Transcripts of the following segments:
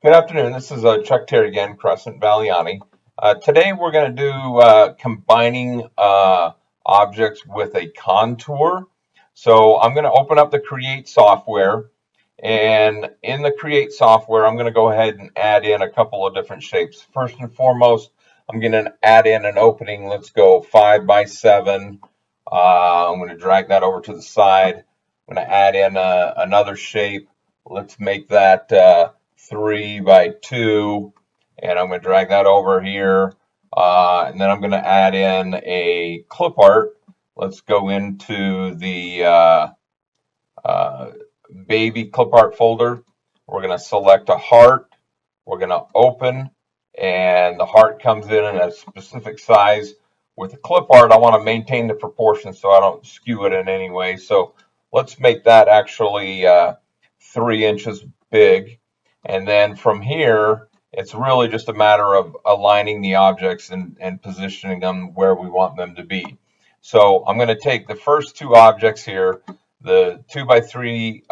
Good afternoon. This is Chuck Terry again, Crescent, Valiani. Today we're going to do combining objects with a contour. So I'm going to open up the Create software, and in the Create software, I'm going to go ahead and add in a couple of different shapes. First and foremost, I'm going to add in an opening. Let's go 5 by 7. I'm going to drag that over to the side. I'm going to add in another shape. Let's make that 3 by 2, and I'm going to drag that over here, and then I'm going to add in a clip art. Let's go into the baby clip art folder. We're going to select a heart. We're going to open, and the heart comes in a specific size. With the clip art, I want to maintain the proportions so I don't skew it in any way. So let's make that actually 3 inches big. And then from here, it's really just a matter of aligning the objects and positioning them where we want them to be. So I'm going to take the first two objects here, the 2 by 3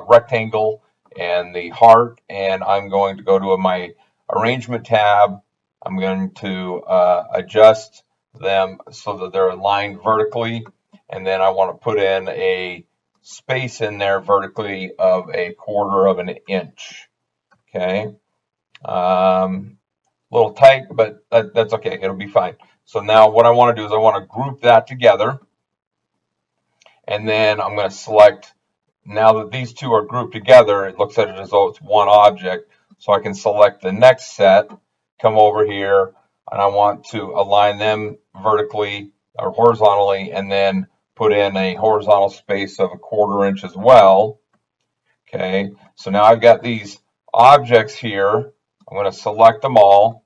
rectangle and the heart, and I'm going to go to my arrangement tab. I'm going to adjust them so that they're aligned vertically, and then I want to put in a space in there vertically of 1/4 of an inch. Okay, a little tight, but that's okay. It'll be fine. So now what I want to do is I want to group that together, and then I'm going to select, now that these two are grouped together, it looks at it as though it's one object. So I can select the next set, come over here, and I want to align them vertically or horizontally, and then put in a horizontal space of 1/4 inch as well. Okay, so now I've got these objects here. I'm going to select them all.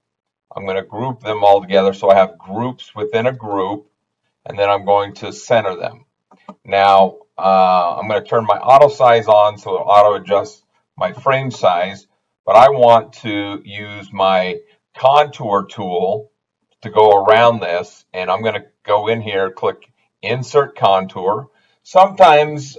I'm going to group them all together so I have groups within a group, and then I'm going to center them. Now I'm going to turn my auto size on so it'll auto adjust my frame size, but I want to use my contour tool to go around this, and I'm going to go in here, click Insert Contour. Sometimes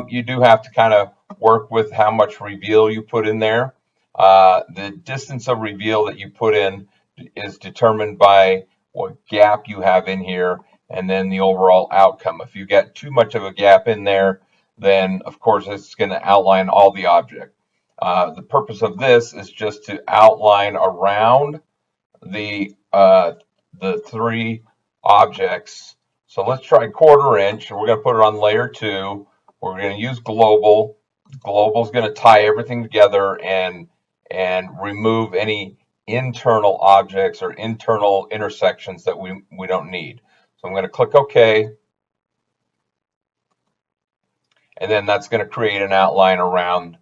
you do have to kind of work with how much reveal you put in there. The distance of reveal that you put in is determined by what gap you have in here, and then the overall outcome. If you get too much of a gap in there, then of course it's going to outline all the object. The purpose of this is just to outline around the 3 objects. So let's try 1/4 inch, and we're going to put it on layer 2. We're going to use global. Global is going to tie everything together and remove any internal objects or internal intersections that we don't need. So I'm going to click OK, and then that's going to create an outline around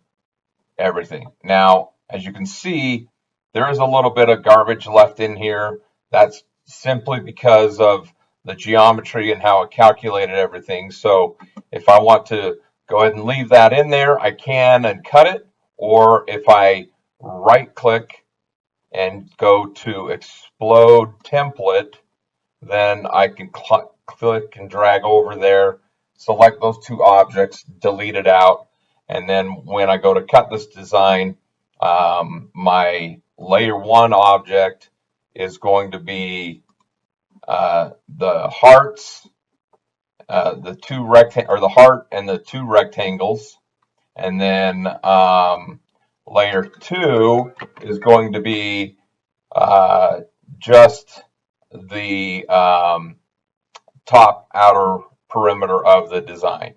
everything. Now, as you can see, there is a little bit of garbage left in here. That's simply because of the geometry and how it calculated everything. So if I want to go ahead and leave that in there, I can and cut it. Or if I right click and go to Explode Template, then I can click and drag over there, select those 2 objects, delete it out, and then when I go to cut this design, my layer 1 object is going to be the hearts, the heart and the 2 rectangles, and then layer 2 is going to be just the top outer perimeter of the design.